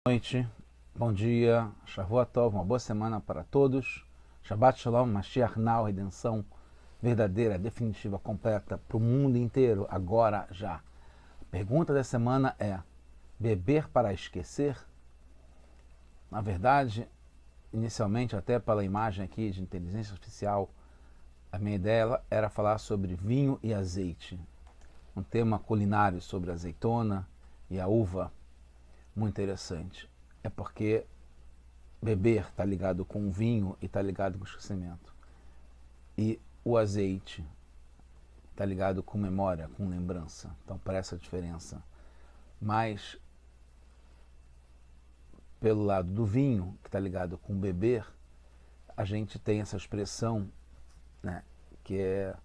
Noite, bom dia, Shavua Tov, uma boa semana para todos. Shabbat Shalom, Mashiach Now, redenção verdadeira, definitiva, completa para o mundo inteiro, agora, já. A pergunta da semana é: beber para esquecer? Na verdade, inicialmente, até pela imagem aqui de inteligência artificial, a minha ideia era falar sobre vinho e azeite. Um tema culinário sobre a azeitona e a uva. Muito interessante. É porque beber está ligado com o vinho e está ligado com o esquecimento. E o azeite está ligado com memória, com lembrança. Então, para essa diferença. Mas, pelo lado do vinho, que está ligado com beber, a gente tem essa expressão, né, que é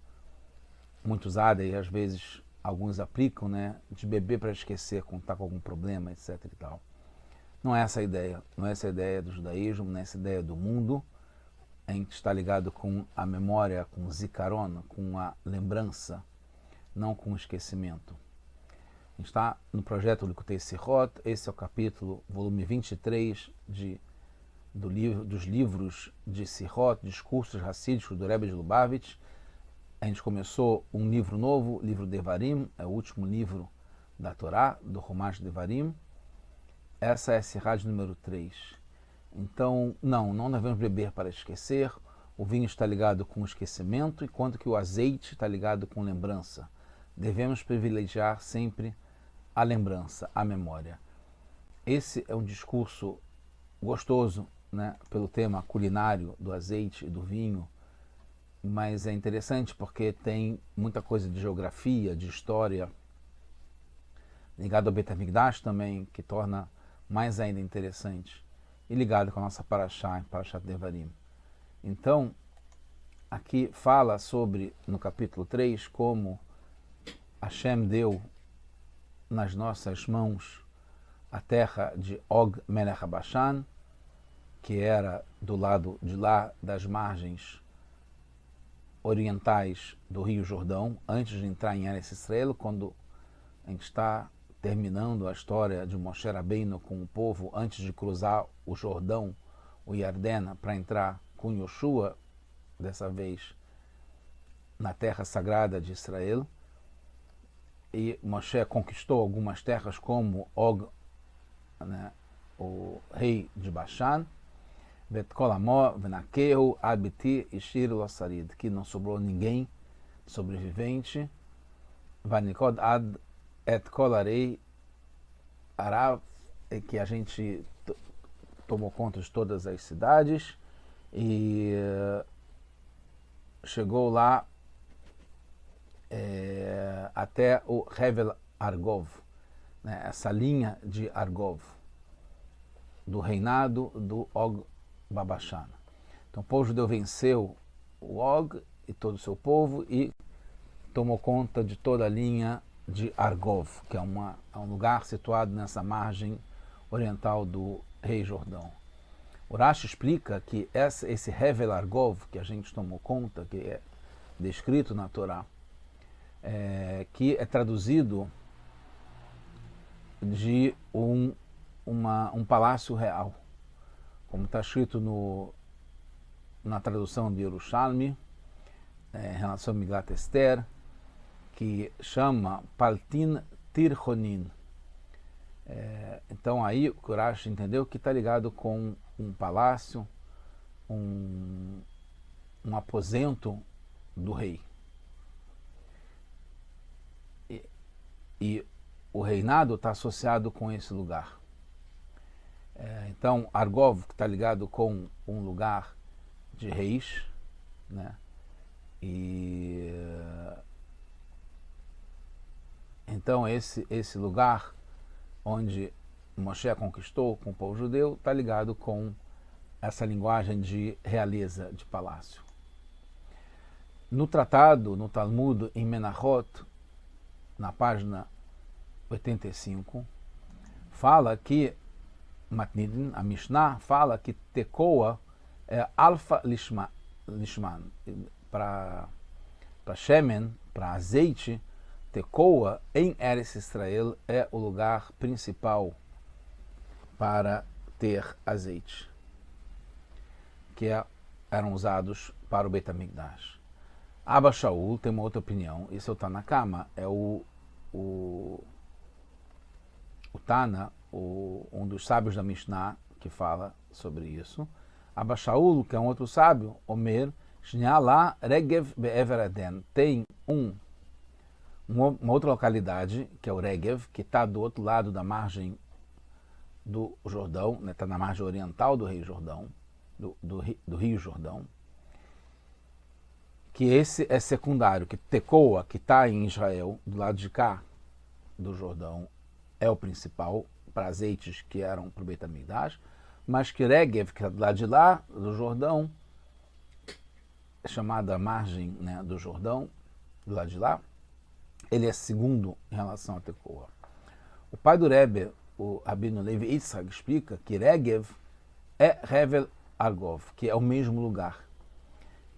muito usada e às vezes alguns aplicam, né, de beber para esquecer quando está com algum problema, etc. e tal. Não é essa a ideia. Não é essa a ideia do judaísmo, não é essa a ideia do mundo. A gente está ligado com a memória, com o zikaron, com a lembrança, não com o esquecimento. A gente está no projeto Likutei Sihot. Esse é o capítulo, volume 23 dos livros de Sihot, discursos racídicos do Rebbe de Lubavitch. A gente começou um livro novo, livro Devarim, é o último livro da Torá, do Rumash Devarim. Essa é a Sihá número 3. Então, não devemos beber para esquecer. O vinho está ligado com o esquecimento, enquanto que o azeite está ligado com lembrança. Devemos privilegiar sempre a lembrança, a memória. Esse é um discurso gostoso, né, pelo tema culinário do azeite e do vinho, mas é interessante porque tem muita coisa de geografia, de história, ligado ao Beit HaMikdash também, que torna mais ainda interessante, e ligado com a nossa Parashá, Parashat Devarim. Então, aqui fala sobre, no capítulo 3, como Hashem deu nas nossas mãos a terra de Og Melech Bashan, que era do lado de lá das margens orientais do Rio Jordão, antes de entrar em Eretz Israel, quando a gente está terminando a história de Moshe Rabbeinu com o povo antes de cruzar o Jordão, o Yardena, para entrar com Yoshua, dessa vez na terra sagrada de Israel. E Moshe conquistou algumas terras como Og, né, o rei de Bashan, Bet Kol Amo Venakeu Abiti Ishir Losarid, que não sobrou ninguém sobrevivente. Vanikod Ad Et Kol Arei Arav, que a gente tomou conta de todas as cidades e chegou lá até o Hevel Argov, né, essa linha de Argov, do reinado do Og Babashan. Então o povo judeu venceu o Og e todo o seu povo e tomou conta de toda a linha de Argov, que é um lugar situado nessa margem oriental do Rei Jordão. O Rashi explica que esse Hevel Argov, que a gente tomou conta, que é descrito na Torá, que é traduzido de um palácio real, como está escrito na tradução de Yerushalmi, em relação a Miglat Esther, que chama Paltin Tirchonin. Então aí o Rashi entendeu que está ligado com um palácio, um aposento do rei. E o reinado está associado com esse lugar. Então Argov, que está ligado com um lugar de reis, né? E então esse lugar onde Moshe conquistou com o povo judeu está ligado com essa linguagem de realeza, de palácio. No tratado, no Talmud, em Menachot, na página 85, fala que Matnidin, a Mishnah, fala que Tekoa é Alfa Lishman. Para Shemen, para azeite, Tekoa em Eretz Israel é o lugar principal para ter azeite, que eram usados para o Beit HaMikdash. Abba Shaul tem uma outra opinião, esse é o Tanakama, é o Tana, um dos sábios da Mishnah, que fala sobre isso. Abba Shaul, que é um outro sábio, Omer, Shniala Regev Be'ever Eden, tem uma outra localidade, que é o Regev, que está do outro lado da margem do Jordão, está na margem oriental do Rio Jordão, do Rio Jordão, que esse é secundário, que Tecoa, que está em Israel, do lado de cá do Jordão, é o principal para azeites que eram para o Beit HaMikdash, mas que Regev, que está do lado de lá do Jordão, é chamada margem, né, do Jordão, do lado de lá, ele é segundo em relação a Tecoa. O pai do Rebbe, o Rabino Levi Yitzhak, explica que Regev é Hevel Argov, que é o mesmo lugar,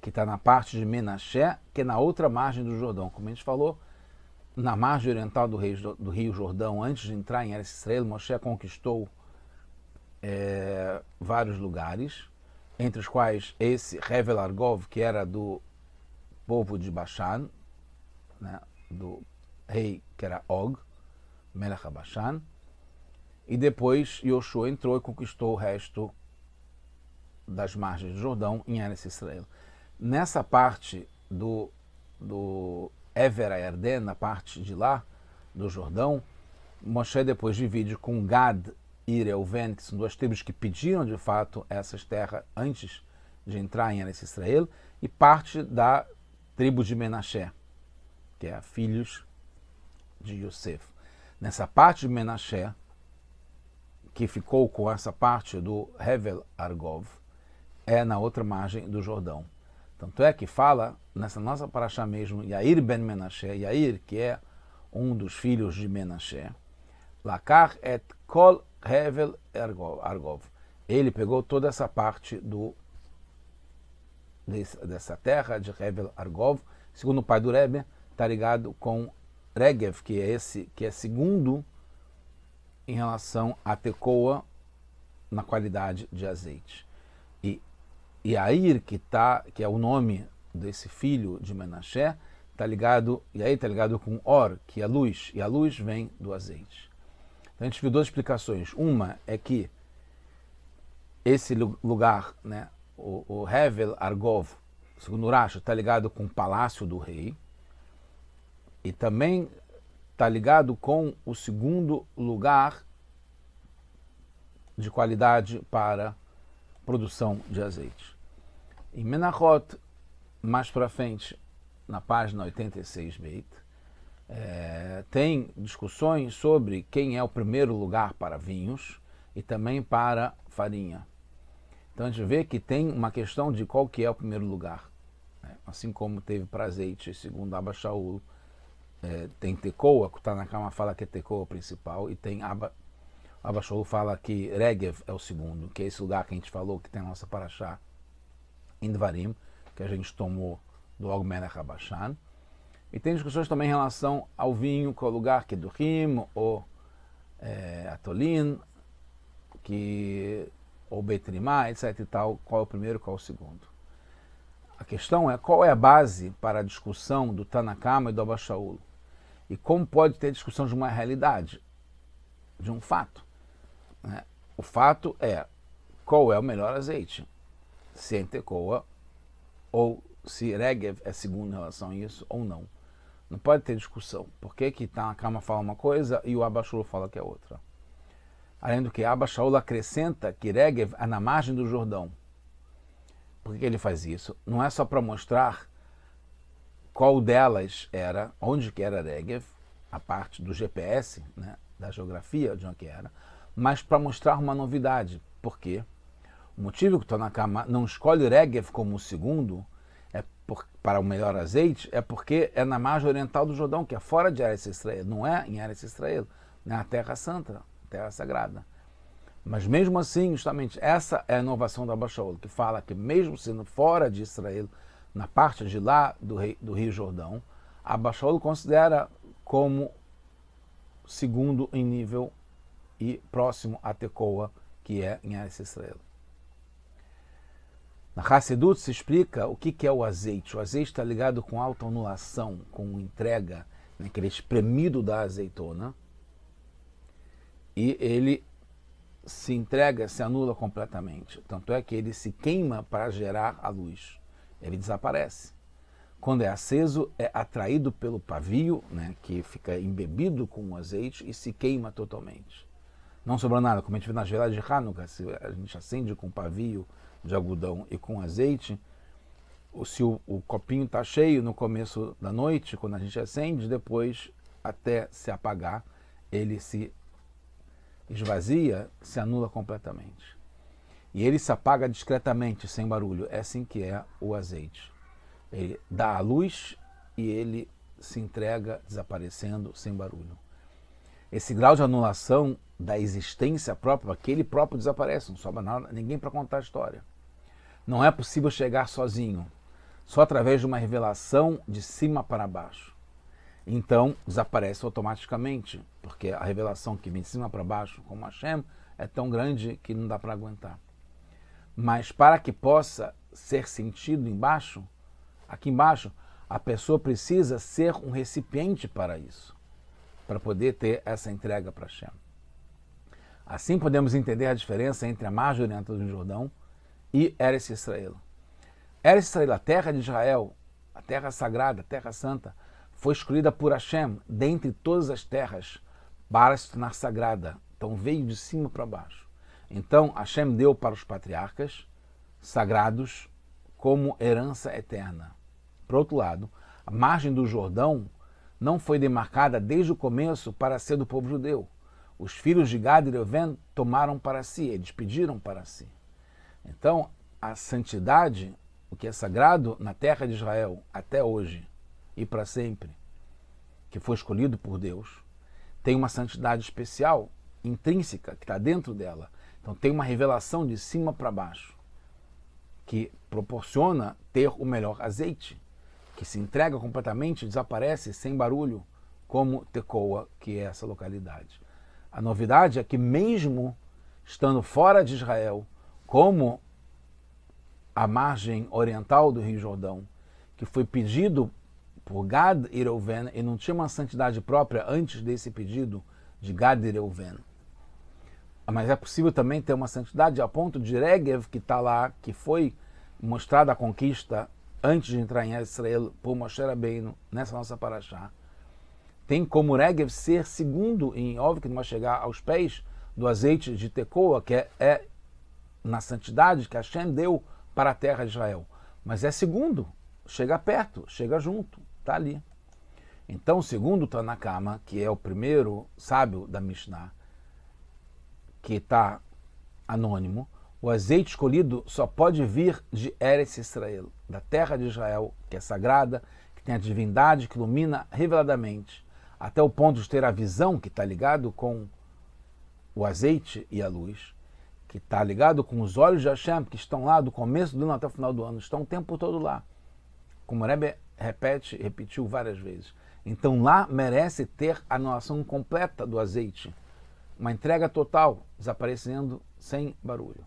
que está na parte de Menashe, que é na outra margem do Jordão. Como a gente falou, na margem oriental do Rio Jordão, antes de entrar em Eretz Israel, Moshe conquistou vários lugares, entre os quais esse Hevel Argov, que era do povo de Bashan, né, do rei que era Og, Melech HaBashan, e depois Yoshua entrou e conquistou o resto das margens do Jordão em Eretz Israel. Nessa parte do Ever HaYarden, na parte de lá do Jordão, Moshe depois divide com Gad e Reuven, que são duas tribos que pediram de fato essas terras antes de entrar em Eretz Israel, e parte da tribo de Menashe, que é filhos de Yosef. Nessa parte de Menashe, que ficou com essa parte do Hevel Argov, é na outra margem do Jordão. Tanto é que fala, nessa nossa paraxá mesmo, Yair ben Menashe, Yair, que é um dos filhos de Menashe, Lakar et kol Hevel Argov. Ele pegou toda essa parte dessa terra de Hevel Argov, segundo o pai do Rebbe, está ligado com Regev, que é segundo em relação a Tecoa na qualidade de azeite. E Yair, que é o nome desse filho de Menashe, Yair está ligado com Or, que é luz, e a luz vem do azeite. Então a gente viu duas explicações. Uma é que esse lugar, né, o Hevel Argov, segundo Rashi, está ligado com o palácio do rei, e também está ligado com o segundo lugar de qualidade para produção de azeite. Em Menachot, mais para frente, na página 86 Beit, tem discussões sobre quem é o primeiro lugar para vinhos e também para farinha. Então a gente vê que tem uma questão de qual que é o primeiro lugar, né? Assim como teve para azeite, segundo Abba Shaul, tem Tecoa, que está na cama fala que é Tecoa o principal, e tem Abba Shaul fala que Regev é o segundo, que é esse lugar que a gente falou, que tem a nossa paraxá em Dvarim, que a gente tomou do Og Melech HaBashan. E tem discussões também em relação ao vinho, qual lugar que é do Rim, ou Atolin, ou Betrimá, etc e tal, qual é o primeiro, qual é o segundo. A questão é qual é a base para a discussão do Tanakama e do Abba Shaul. E como pode ter discussão de uma realidade, de um fato, né? O fato é qual é o melhor azeite, se é em Tecoa, ou se Regev é segundo em relação a isso, ou não. Não pode ter discussão. Por que que Tanakama fala uma coisa e o Abba Shaul fala que é outra? Além do que, Abba Shaul acrescenta que Regev é na margem do Jordão. Por que ele faz isso? Não é só para mostrar qual delas era, onde que era Regev, a parte do GPS, né, da geografia de onde que era, mas para mostrar uma novidade. Por quê? O motivo que o Tanakama não escolhe Regev como o segundo para o melhor azeite é porque é na margem oriental do Jordão, que é fora de Eretz Israel, não é em Eretz Israel, é a terra santa, a terra sagrada. Mas mesmo assim, justamente, essa é a inovação da Abba Shaul, que fala que mesmo sendo fora de Israel, na parte de lá do Rio Jordão, a Abba Shaul considera como segundo em nível e próximo a Tecoa, que é em Eretz Israel. Na Hassidut se explica o que é o azeite. O azeite está ligado com autoanulação, com entrega, né, aquele espremido da azeitona, e ele se entrega, se anula completamente. Tanto é que ele se queima para gerar a luz. Ele desaparece. Quando é aceso, é atraído pelo pavio, né, que fica embebido com o azeite e se queima totalmente. Não sobrou nada, como a gente vê nas veladas de Hanukkah, se a gente acende com pavio de algodão e com azeite, se o copinho está cheio no começo da noite, quando a gente acende, depois, até se apagar, ele se esvazia, se anula completamente. E ele se apaga discretamente, sem barulho. É assim que é o azeite. Ele dá a luz e ele se entrega desaparecendo sem barulho. Esse grau de anulação da existência própria, que ele próprio desaparece, não sobra nada, ninguém para contar a história. Não é possível chegar sozinho, só através de uma revelação de cima para baixo. Então, desaparece automaticamente, porque a revelação que vem de cima para baixo, como Hashem, é tão grande que não dá para aguentar. Mas para que possa ser sentido embaixo, aqui embaixo, a pessoa precisa ser um recipiente para isso, para poder ter essa entrega para Hashem. Assim podemos entender a diferença entre a margem oriental do Jordão e Eretz Israel. Eretz Israel, a terra de Israel, a terra sagrada, a terra santa, foi escolhida por Hashem dentre todas as terras para se tornar sagrada. Então veio de cima para baixo. Então Hashem deu para os patriarcas sagrados como herança eterna. Por outro lado, a margem do Jordão não foi demarcada desde o começo para ser do povo judeu. Os filhos de Gad e Reuven tomaram para si, eles pediram para si. Então, a santidade, o que é sagrado na terra de Israel até hoje e para sempre, que foi escolhido por Deus, tem uma santidade especial, intrínseca, que está dentro dela. Então tem uma revelação de cima para baixo, que proporciona ter o melhor azeite, que se entrega completamente, desaparece sem barulho, como Tecoa, que é essa localidade. A novidade é que mesmo estando fora de Israel, como a margem oriental do Rio Jordão, que foi pedido por Gad e Reuven, e não tinha uma santidade própria antes desse pedido de Gad e Reuven. Mas é possível também ter uma santidade a ponto de Regev, que está lá, que foi mostrada a conquista antes de entrar em Israel por Moshe Rabbeinu, nessa nossa paraxá. Tem como Regev ser segundo, em óbvio que não vai chegar aos pés do azeite de Tecoa, que é na santidade que Hashem deu para a terra de Israel. Mas é segundo, chega perto, chega junto, está ali. Então, segundo Tanakama, que é o primeiro sábio da Mishnah, que está anônimo, o azeite escolhido só pode vir de Eretz Israel, da terra de Israel, que é sagrada, que tem a divindade que ilumina reveladamente, até o ponto de ter a visão, que está ligado com o azeite e a luz, que está ligado com os olhos de Hashem, que estão lá do começo do ano até o final do ano, estão o tempo todo lá. Como o Rebbe repetiu várias vezes. Então lá merece ter a anulação completa do azeite, uma entrega total, desaparecendo sem barulho.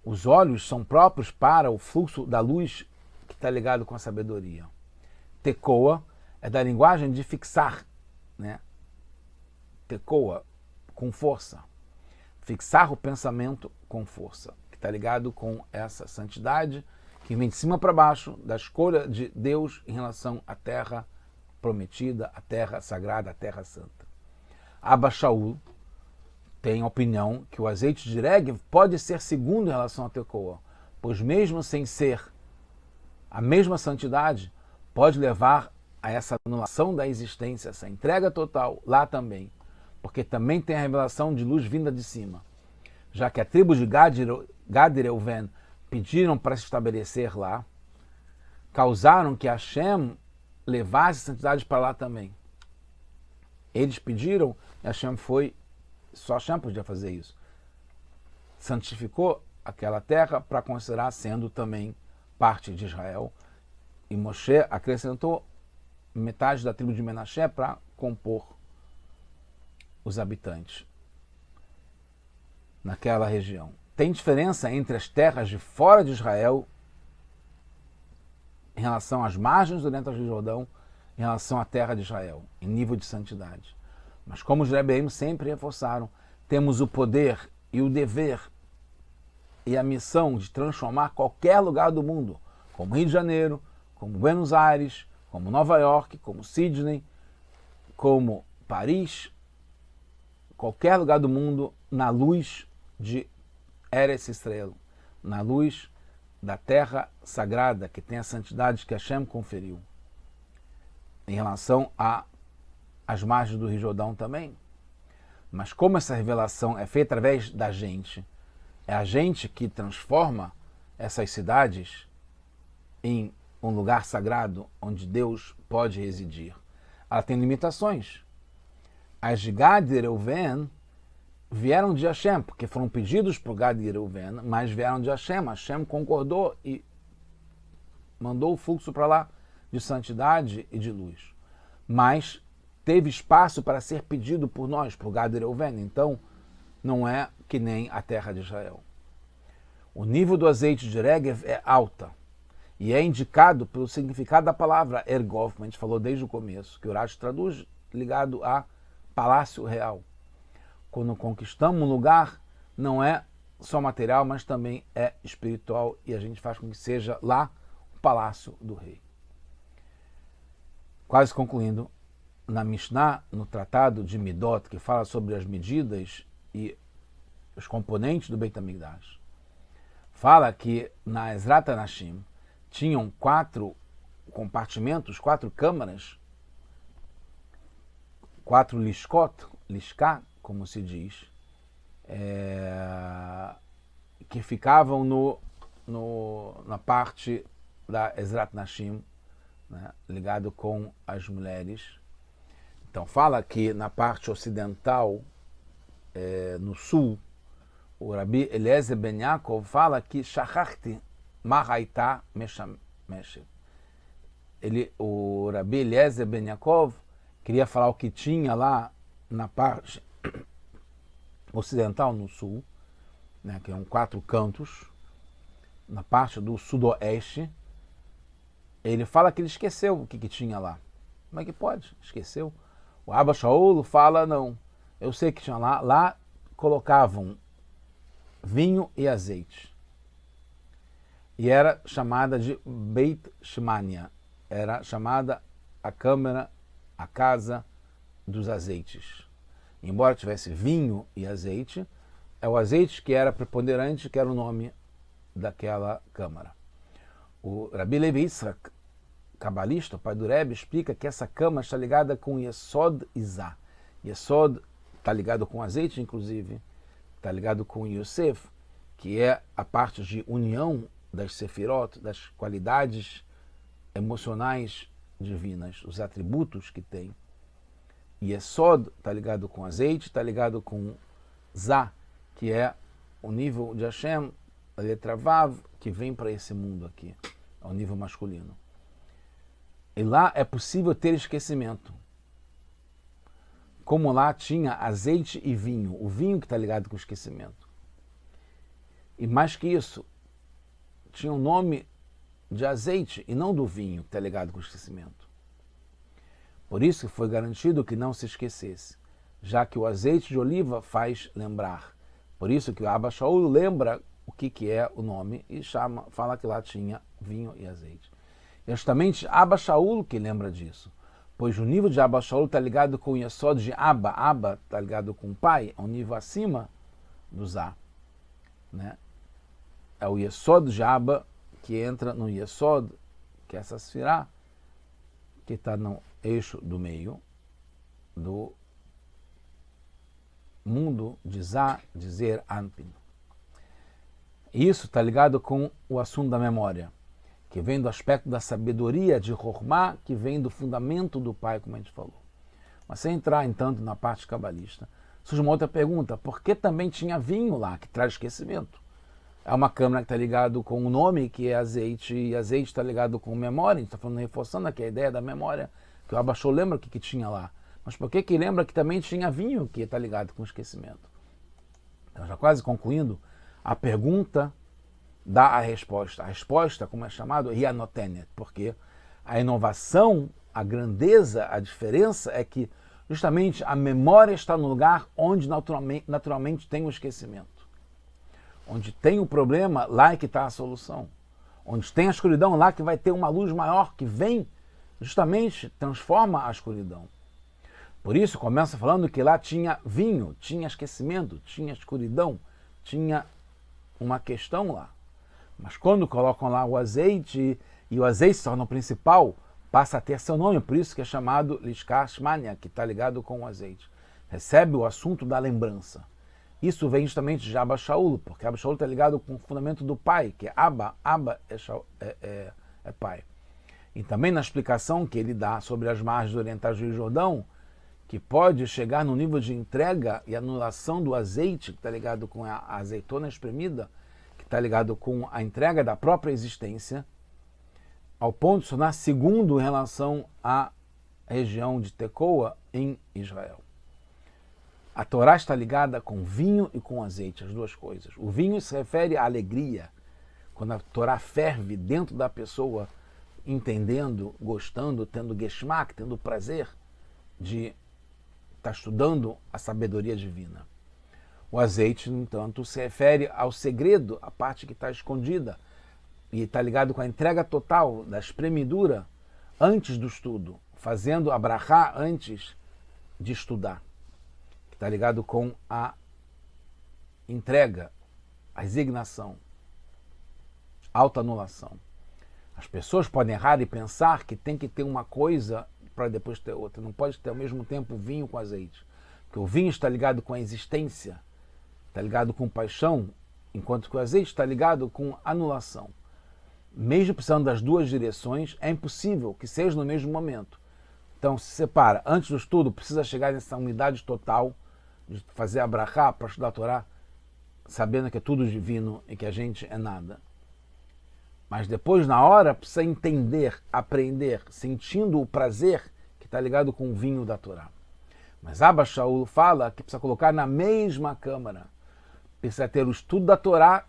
Os olhos são próprios para o fluxo da luz que está ligado com a sabedoria. Tecoa é da linguagem de fixar, né? Tecoa, com força. Fixar o pensamento com força, que está ligado com essa santidade que vem de cima para baixo, da escolha de Deus em relação à terra prometida, à terra sagrada, à terra santa. Abba Shaul tem a opinião que o azeite de Regev pode ser segundo em relação a Tecoa, pois mesmo sem ser a mesma santidade, pode levar a essa anulação da existência, essa entrega total lá também, porque também tem a revelação de luz vinda de cima, já que a tribo de Gad e Reuven pediram para se estabelecer lá, causaram que Hashem levasse a santidade para lá também. Eles pediram e Hashem foi, só Hashem podia fazer isso. Santificou aquela terra para considerar sendo também parte de Israel. E Moshe acrescentou metade da tribo de Menaché para compor os habitantes naquela região. Tem diferença entre as terras de fora de Israel em relação às margens do Rio Jordão, em relação à terra de Israel, em nível de santidade. Mas como os Rebbeim sempre reforçaram, temos o poder e o dever e a missão de transformar qualquer lugar do mundo, como Rio de Janeiro, como Buenos Aires, como Nova York, como Sydney, como Paris, qualquer lugar do mundo, na luz de Eretz Israel, na luz da terra sagrada, que tem a santidade que Hashem conferiu. Em relação às margens do Rio Jordão também. Mas como essa revelação é feita através da gente, é a gente que transforma essas cidades em um lugar sagrado onde Deus pode residir. Ela tem limitações. As de Gad e Reuven vieram de Hashem, porque foram pedidos por Gad e Reuven, mas vieram de Hashem. Hashem concordou e mandou o fluxo para lá de santidade e de luz. Mas teve espaço para ser pedido por nós, por Gad e Reuven. Então, não é que nem a terra de Israel. O nível do azeite de Regev é alta e é indicado pelo significado da palavra ergov, como a gente falou desde o começo, que o Urash traduz ligado a palácio real. Quando conquistamos um lugar, não é só material, mas também é espiritual, e a gente faz com que seja lá o palácio do rei. Quase concluindo, na Mishnah, no tratado de Midot, que fala sobre as medidas e os componentes do Beit HaMikdash, fala que na Ezrat HaNashim tinham 4 compartimentos, 4 câmaras, 4 lishká, como se diz, que ficavam na parte da Ezrat HaNashim, né, ligado com as mulheres. Então fala que na parte ocidental, no sul, o Rabi Eliezer Ben Yaakov fala que Shachachti Mahaita Meshameshet. O Rabi Eliezer Ben Yaakov queria falar o que tinha lá na parte ocidental, no sul, né, que são 4 cantos, na parte do sudoeste. Ele fala que ele esqueceu o que tinha lá. Como é que pode? Esqueceu. O Abba Shaul fala, não, eu sei que tinha lá. Lá colocavam vinho e azeite. E era chamada de Beit Shmania. Era chamada a câmara, a casa dos azeites. Embora tivesse vinho e azeite, é o azeite que era preponderante, que era o nome daquela câmara. O Rabi Levi Yitzhak, cabalista, o pai do Rebbe, explica que essa câmara está ligada com Yesod e Zá. Yesod está ligado com azeite, inclusive, está ligado com Yosef, que é a parte de união das sefirot, das qualidades emocionais divinas, os atributos que tem. Yesod está ligado com azeite, está ligado com Zá, que é o nível de Hashem, a letra Vav, que vem para esse mundo aqui, ao nível masculino. E lá é possível ter esquecimento. Como lá tinha azeite e vinho, o vinho que está ligado com o esquecimento. E mais que isso, tinha o nome de azeite e não do vinho que está ligado com o esquecimento. Por isso foi garantido que não se esquecesse, já que o azeite de oliva faz lembrar. Por isso que o Abba Shaul lembra o que é o nome e fala que lá tinha vinho e azeite. É justamente Abba Shaul que lembra disso, pois o nível de Abba Shaul está ligado com o Yesod de Abba. Abba está ligado com o pai, é um nível acima do Zá. Né? É o Yesod de Abba que entra no Yesod, que é essa Sefirá, que está no eixo do meio do mundo de Zá, de Zer Anpin. Isso está ligado com o assunto da memória, que vem do aspecto da sabedoria de Chokhmah, que vem do fundamento do pai, como a gente falou. Mas sem entrar, entanto, na parte cabalista, surge uma outra pergunta: por que também tinha vinho lá, que traz esquecimento? É uma câmara que está ligado com o nome, que é azeite, e azeite está ligado com memória. A gente está falando, reforçando aqui a ideia da memória, que o Abba Shaul lembra o que tinha lá. Mas por que lembra que também tinha vinho, que está ligado com esquecimento? Então, já quase concluindo, a pergunta dá a resposta. A resposta, como é chamado, Hianotenet, porque a inovação, a grandeza, a diferença é que justamente a memória está no lugar onde naturalmente tem o esquecimento. Onde tem o problema, lá é que está a solução. Onde tem a escuridão, lá que vai ter uma luz maior que vem, justamente transforma a escuridão. Por isso, começa falando que lá tinha vinho, tinha esquecimento, tinha escuridão, tinha uma questão lá. Mas quando colocam lá o azeite, e o azeite se torna o principal, passa a ter seu nome, por isso que é chamado Lishkar Shmania, que está ligado com o azeite. Recebe o assunto da lembrança. Isso vem justamente de Abba Shaul, porque Abba Shaul está ligado com o fundamento do pai, que é Abba. Abba é pai. E também na explicação que ele dá sobre as margens orientais do Rio Jordão, que pode chegar no nível de entrega e anulação do azeite, que está ligado com a azeitona espremida, que está ligado com a entrega da própria existência, ao ponto de se tornar segundo em relação à região de Tecoa em Israel. A Torá está ligada com vinho e com azeite, as duas coisas. O vinho se refere à alegria, quando a Torá ferve dentro da pessoa, entendendo, gostando, tendo geschmack, tendo prazer de estar estudando a sabedoria divina. O azeite, no entanto, se refere ao segredo, a parte que está escondida, e está ligado com a entrega total da espremidura antes do estudo, fazendo a brachá antes de estudar. Está ligado com a entrega, a resignação, autoanulação. As pessoas podem errar e pensar que tem que ter uma coisa para depois ter outra. Não pode ter ao mesmo tempo vinho com azeite. Porque o vinho está ligado com a existência, está ligado com paixão, enquanto que o azeite está ligado com anulação. Mesmo precisando das duas direções, é impossível que seja no mesmo momento. Então, se separa. Antes do estudo, precisa chegar nessa unidade total de fazer a brachá para estudar a Torá, sabendo que é tudo divino e que a gente é nada. Mas depois, na hora, precisa entender, aprender, sentindo o prazer que está ligado com o vinho da Torá. Mas Abba Shaul fala que precisa colocar na mesma câmara. Precisa ter o estudo da Torá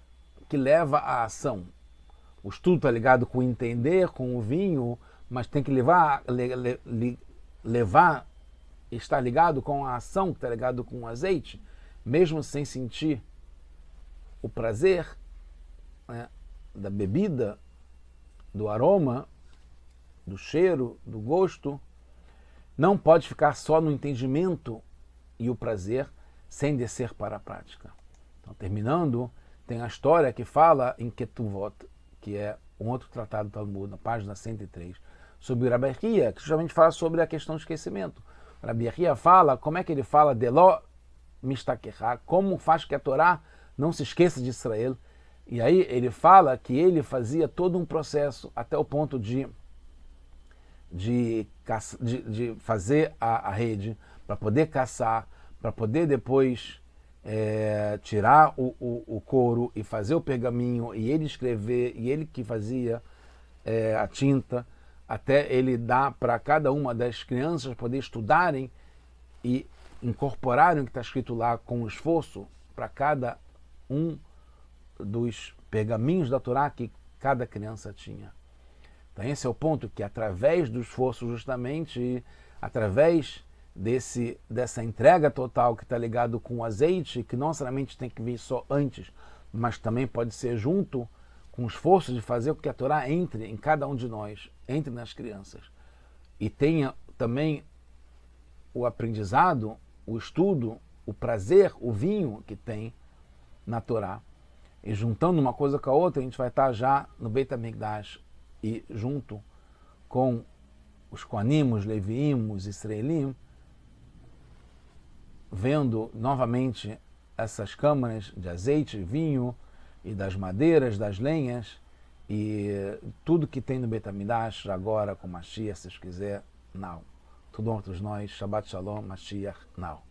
que leva à ação. O estudo está ligado com o entender, com o vinho, mas tem que levar está ligado com a ação, que está ligado com o azeite, mesmo sem sentir o prazer, né, da bebida, do aroma, do cheiro, do gosto, não pode ficar só no entendimento e o prazer sem descer para a prática. Então, terminando, tem a história que fala em Ketuvot, que é um outro tratado do Talmud, na página 103, sobre o Rabi Hia, que justamente fala sobre a questão do esquecimento. O Rabi Hia fala, como é que ele fala de Lo Mistakecha, como faz que a Torá não se esqueça de Israel. E aí ele fala que ele fazia todo um processo até o ponto de fazer a rede, para poder caçar, para poder depois tirar o couro e fazer o pergaminho, e ele escrever, e ele que fazia a tinta, até ele dar para cada uma das crianças poder estudarem e incorporarem o que está escrito lá com esforço para cada um dos pergaminhos da Torá que cada criança tinha. Então esse é o ponto, que através do esforço justamente, através dessa entrega total que está ligado com o azeite, que não necessariamente tem que vir só antes, mas também pode ser junto com o esforço de fazer com que a Torá entre em cada um de nós, entre nas crianças, e tenha também o aprendizado, o estudo, o prazer, o vinho que tem na Torá. E juntando uma coisa com a outra, a gente vai estar já no Beit HaMikdash, e junto com os Kohanim, os Leviim, os Israelim, vendo novamente essas câmaras de azeite, vinho, e das madeiras, das lenhas, e tudo que tem no Beit HaMikdash, agora com Mashiach, se quiser, now. Tudo outros nós, Shabbat Shalom, Mashiach, now.